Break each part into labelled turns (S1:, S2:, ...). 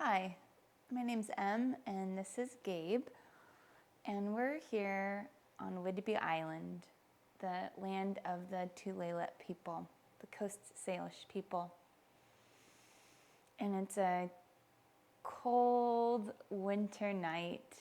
S1: Hi, my name's Em and this is Gabe, and we're here on Whidbey Island, the land of the Tulalip people, the Coast Salish people. And it's a cold winter night,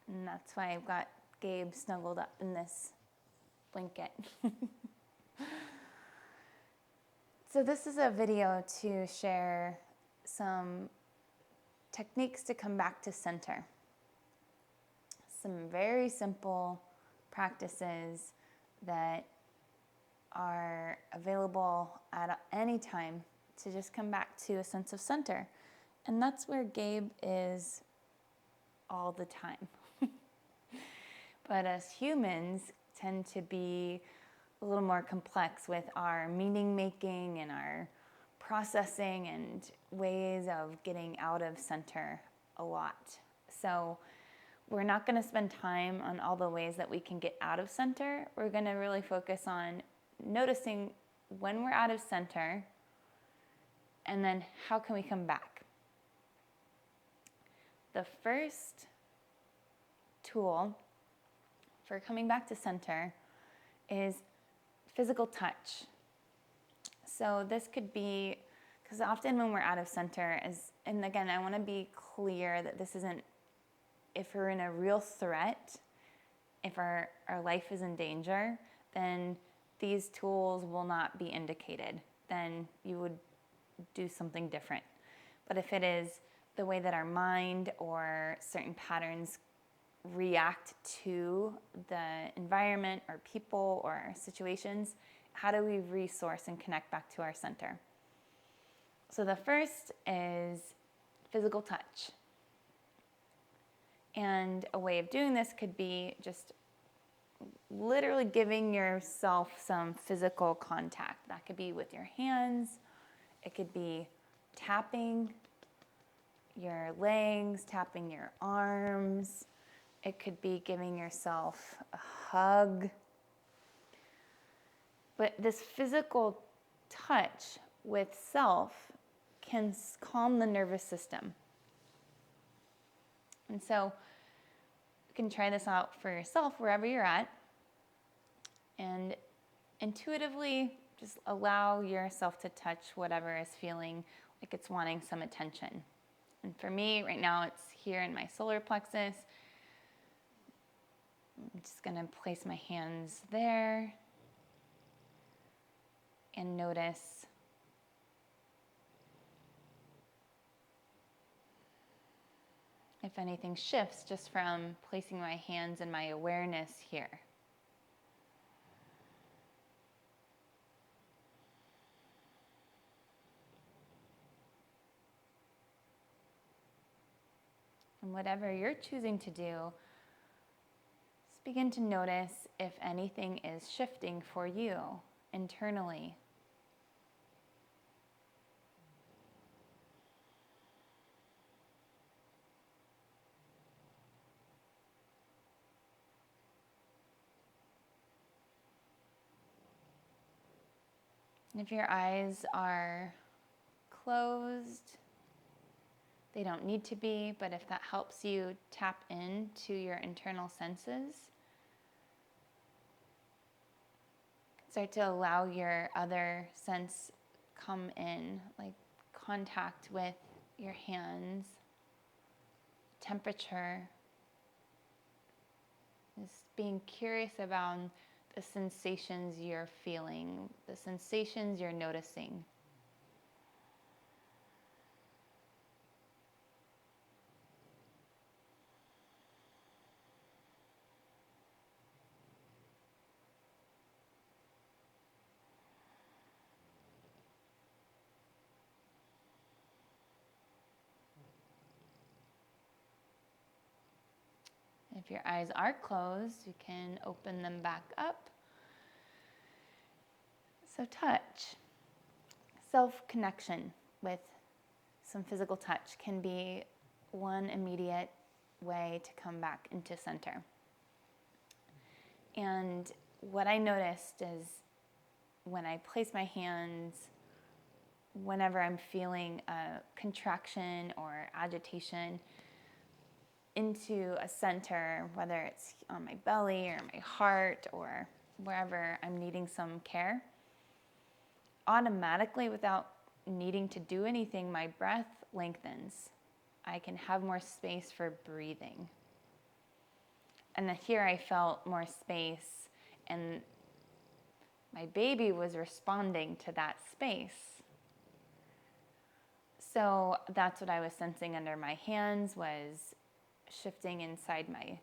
S1: and that's why I've got Gabe snuggled up in this blanket. So this is a video to share some techniques to come back to center. Some very simple practices that are available at any time to just come back to a sense of center. And that's where Gabe is all the time. But us humans tend to be a little more complex with our meaning making and our processing and ways of getting out of center a lot. So we're not going to spend time on all the ways that we can get out of center. We're going to really focus on noticing when we're out of center and then how can we come back. The first tool for coming back to center is physical touch. So this could be, because often when we're out of center, and again, I want to be clear that this isn't, if we're in a real threat, if our life is in danger, then these tools will not be indicated. Then you would do something different. But if it is the way that our mind or certain patterns react to the environment or people or situations, how do we resource and connect back to our center? So the first is physical touch. And a way of doing this could be just literally giving yourself some physical contact. That could be with your hands. It could be tapping your legs, tapping your arms. It could be giving yourself a hug. But this physical touch with self can calm the nervous system. And so you can try this out for yourself wherever you're at. And intuitively just allow yourself to touch whatever is feeling like it's wanting some attention. And for me, right now, it's here in my solar plexus. I'm just going to place my hands there and notice if anything shifts just from placing my hands and my awareness here. And whatever you're choosing to do, just begin to notice if anything is shifting for you internally. And if your eyes are closed, they don't need to be, but if that helps you tap into your internal senses, start to allow your other sense come in, like contact with your hands, temperature, just being curious about the sensations you're feeling, the sensations you're noticing. If your eyes are closed, you can open them back up. So touch, self-connection with some physical touch can be one immediate way to come back into center. And what I noticed is when I place my hands whenever I'm feeling a contraction or agitation into a center, whether it's on my belly or my heart or wherever I'm needing some care, automatically, without needing to do anything, my breath lengthens. I can have more space for breathing. And here I felt more space, and my baby was responding to that space. So that's what I was sensing under my hands, was shifting inside my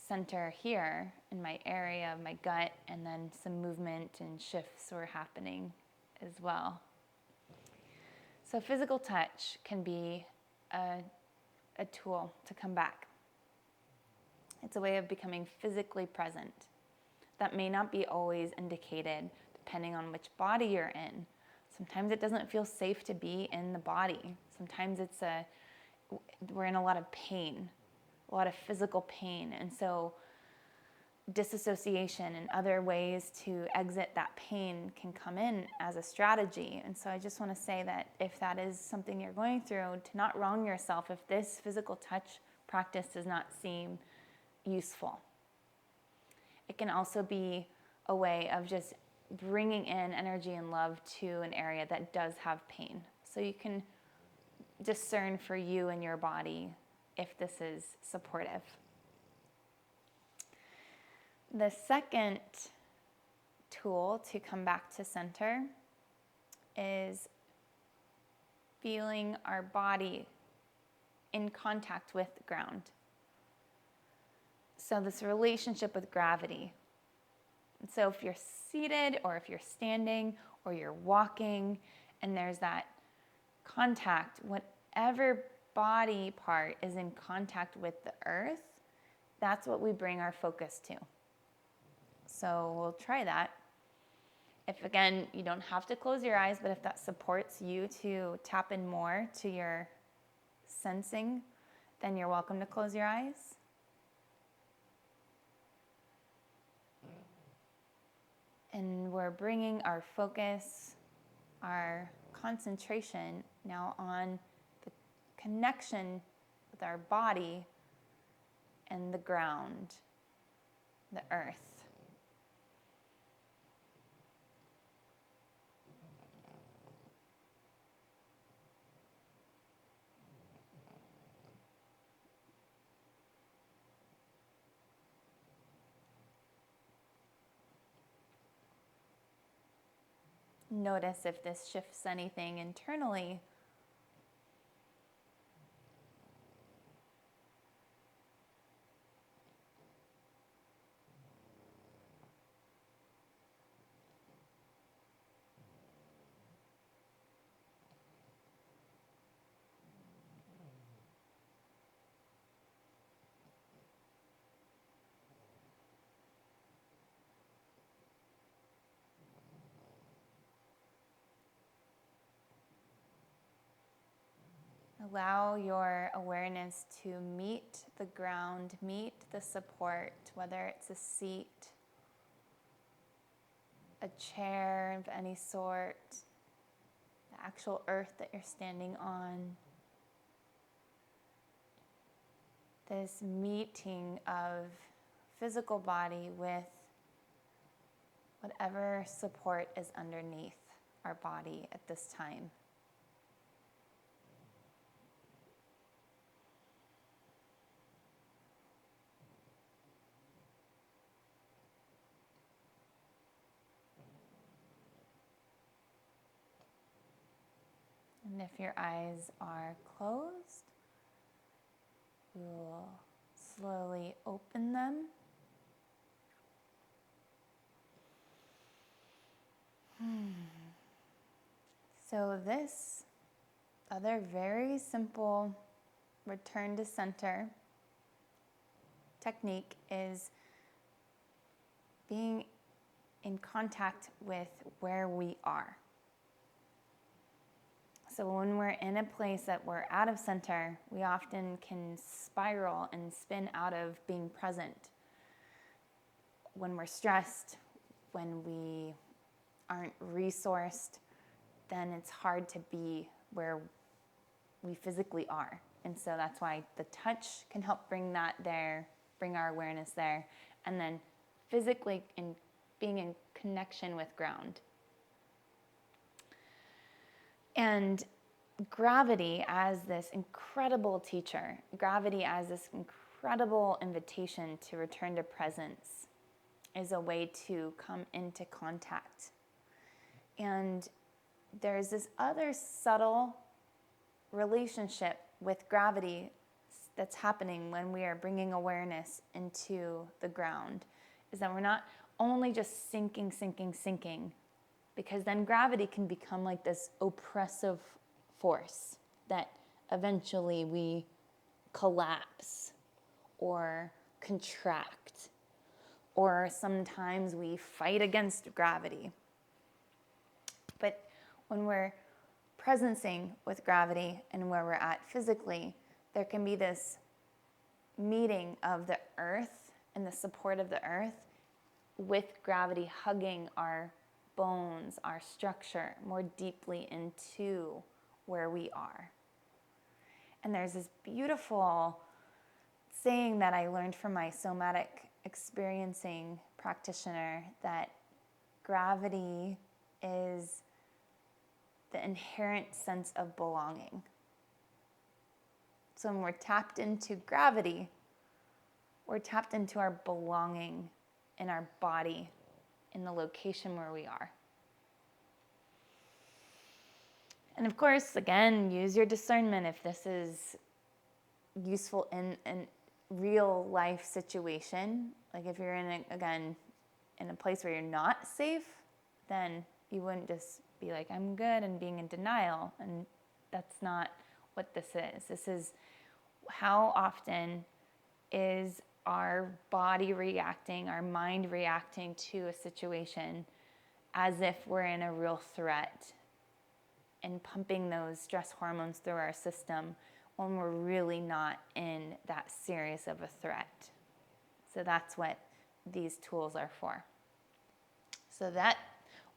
S1: center here in my area of my gut, and then some movement and shifts were happening as well. So physical touch can be a tool to come back. It's a way of becoming physically present. That may not be always indicated depending on which body you're in. Sometimes it doesn't feel safe to be in the body. Sometimes we're in a lot of pain, a lot of physical pain. And so disassociation and other ways to exit that pain can come in as a strategy. And so I just want to say that if that is something you're going through, to not wrong yourself if this physical touch practice does not seem useful. It can also be a way of just bringing in energy and love to an area that does have pain. So you can discern for you and your body if this is supportive. The second tool to come back to center is feeling our body in contact with the ground. So this relationship with gravity. And so if you're seated or if you're standing or you're walking and there's that contact, whatever body part is in contact with the earth, that's what we bring our focus to. So we'll try that. If, again, you don't have to close your eyes, but if that supports you to tap in more to your sensing, then you're welcome to close your eyes. And we're bringing our focus, our concentration now on the connection with our body and the ground, the earth. Notice if this shifts anything internally. Allow your awareness to meet the ground, meet the support, whether it's a seat, a chair of any sort, the actual earth that you're standing on. This meeting of physical body with whatever support is underneath our body at this time. And if your eyes are closed, we will slowly open them. So this other very simple return to center technique is being in contact with where we are. So when we're in a place that we're out of center, we often can spiral and spin out of being present. When we're stressed, when we aren't resourced, then it's hard to be where we physically are. And so that's why the touch can help bring that there, bring our awareness there, and then physically being in connection with ground. And gravity as this incredible teacher, gravity as this incredible invitation to return to presence, is a way to come into contact. And there's this other subtle relationship with gravity that's happening when we are bringing awareness into the ground, is that we're not only just sinking, because then gravity can become like this oppressive force that eventually we collapse or contract, or sometimes we fight against gravity. But when we're presencing with gravity and where we're at physically, there can be this meeting of the earth and the support of the earth with gravity hugging our bones, our structure, more deeply into where we are. And there's this beautiful saying that I learned from my somatic experiencing practitioner, that gravity is the inherent sense of belonging. So when we're tapped into gravity, we're tapped into our belonging in our body, in the location where we are. And of course, again, use your discernment if this is useful in a real life situation. Like if you're in a place where you're not safe, then you wouldn't just be like, I'm good, and being in denial. And that's not what this is. This is how often is our body reacting, our mind reacting to a situation as if we're in a real threat, and pumping those stress hormones through our system when we're really not in that serious of a threat. So that's what these tools are for. So that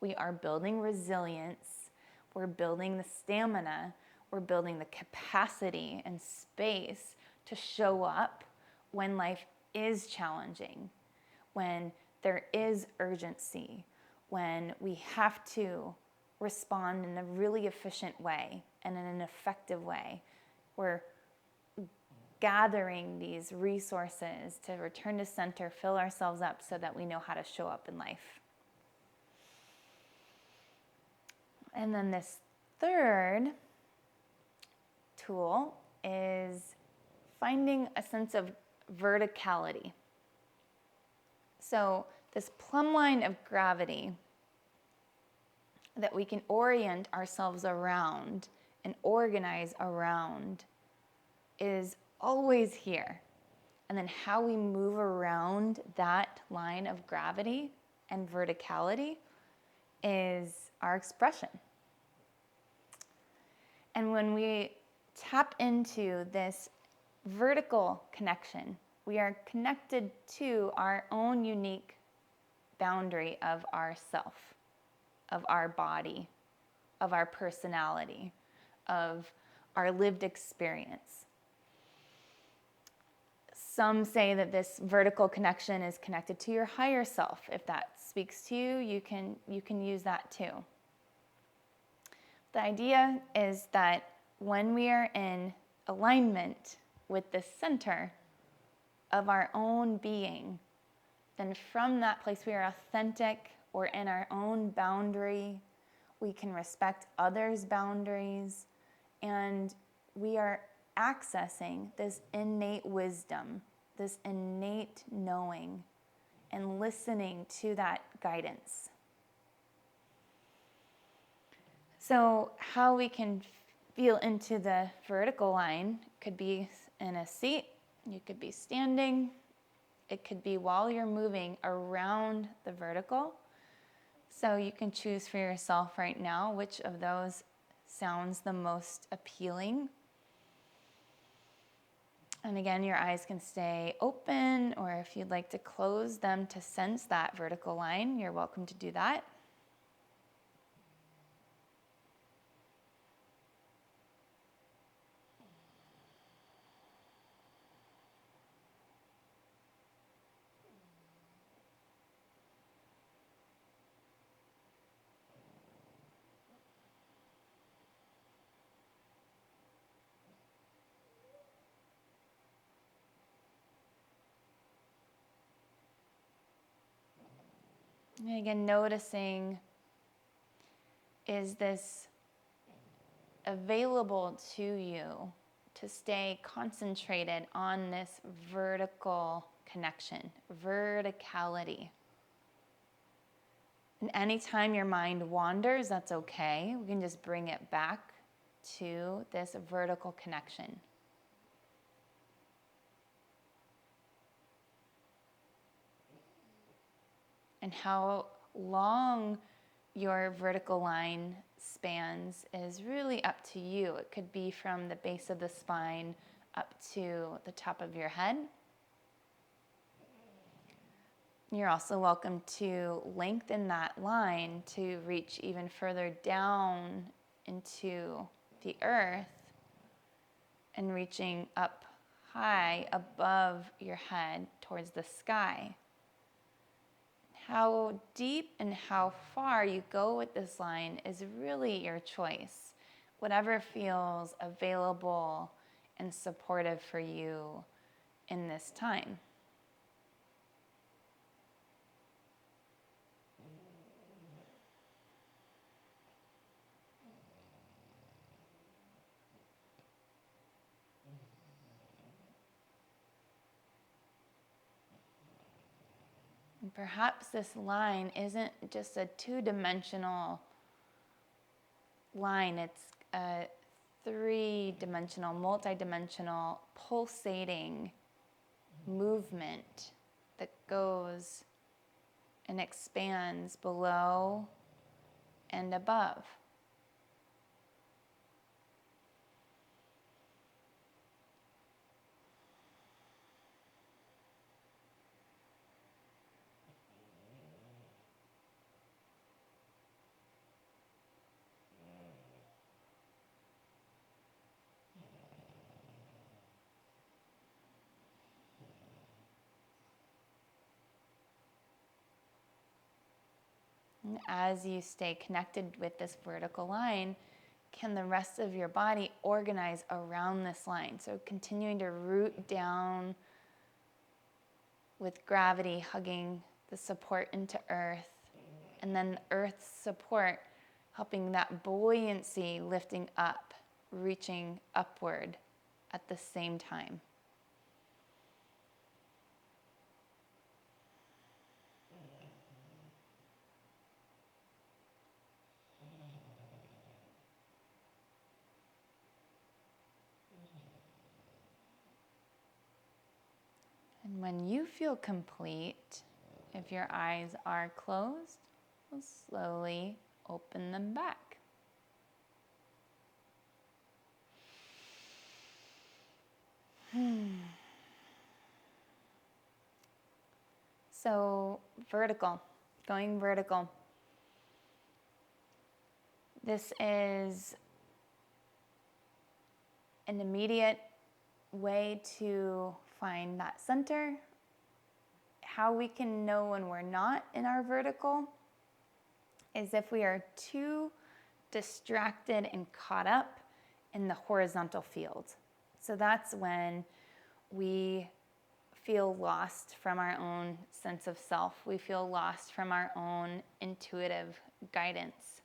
S1: we are building resilience, we're building the stamina, we're building the capacity and space to show up when life is challenging, when there is urgency, when we have to respond in a really efficient way and in an effective way. We're gathering these resources to return to center, fill ourselves up so that we know how to show up in life. And then this third tool is finding a sense of verticality. So this plumb line of gravity that we can orient ourselves around and organize around is always here. And then how we move around that line of gravity and verticality is our expression. And when we tap into this vertical connection, we are connected to our own unique boundary of ourself, of our body, of our personality, of our lived experience. Some say that this vertical connection is connected to your higher self. If that speaks to you, you can use that too. The idea is that when we are in alignment with the center of our own being, then from that place we are authentic, we're in our own boundary, we can respect others' boundaries, and we are accessing this innate wisdom, this innate knowing, and listening to that guidance. So how we can feel into the vertical line could be in a seat, you could be standing, it could be while you're moving around the vertical. So you can choose for yourself right now which of those sounds the most appealing. And again, your eyes can stay open, or if you'd like to close them to sense that vertical line, you're welcome to do that. And again, noticing, is this available to you to stay concentrated on this vertical connection, verticality? And anytime your mind wanders, that's okay. We can just bring it back to this vertical connection. And how long your vertical line spans is really up to you. It could be from the base of the spine up to the top of your head. You're also welcome to lengthen that line to reach even further down into the earth and reaching up high above your head towards the sky. How deep and how far you go with this line is really your choice. Whatever feels available and supportive for you in this time. And perhaps this line isn't just a two-dimensional line, it's a three-dimensional, multi-dimensional, pulsating movement that goes and expands below and above. And as you stay connected with this vertical line, can the rest of your body organize around this line? So continuing to root down with gravity, hugging the support into earth, and then the earth's support helping that buoyancy lifting up, reaching upward at the same time. And when you feel complete, if your eyes are closed, we'll slowly open them back. So vertical, going vertical. This is an immediate way to find that center. How we can know when we're not in our vertical is if we are too distracted and caught up in the horizontal field. So that's when we feel lost from our own sense of self. We feel lost from our own intuitive guidance.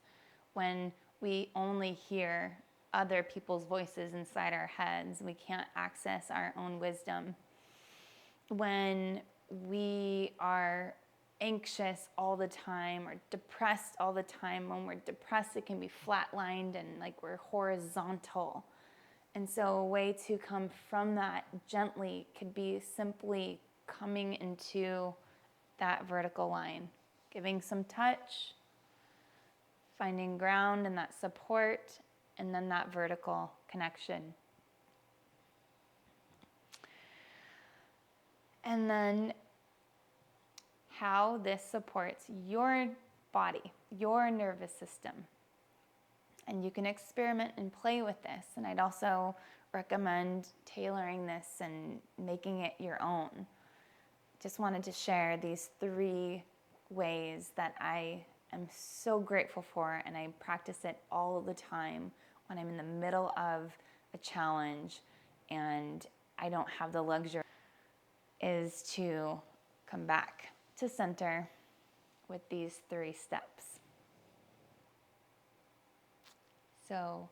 S1: When we only hear other people's voices inside our heads, we can't access our own wisdom. When we are anxious all the time or depressed all the time, when we're depressed, it can be flatlined and like we're horizontal. And so a way to come from that gently could be simply coming into that vertical line, giving some touch, finding ground and that support, and then that vertical connection. And then how this supports your body, your nervous system. And you can experiment and play with this. And I'd also recommend tailoring this and making it your own. Just wanted to share these 3 ways that I am so grateful for, and I practice it all the time when I'm in the middle of a challenge and I don't have the luxury, is to come back to center, with these 3 steps. So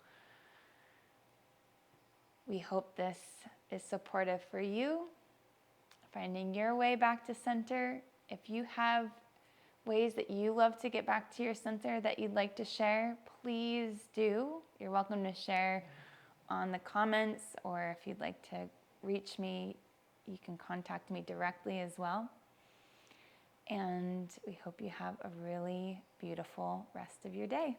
S1: we hope this is supportive for you, finding your way back to center. If you have ways that you love to get back to your center that you'd like to share, please do. You're welcome to share on the comments, or if you'd like to reach me, you can contact me directly as well. And we hope you have a really beautiful rest of your day.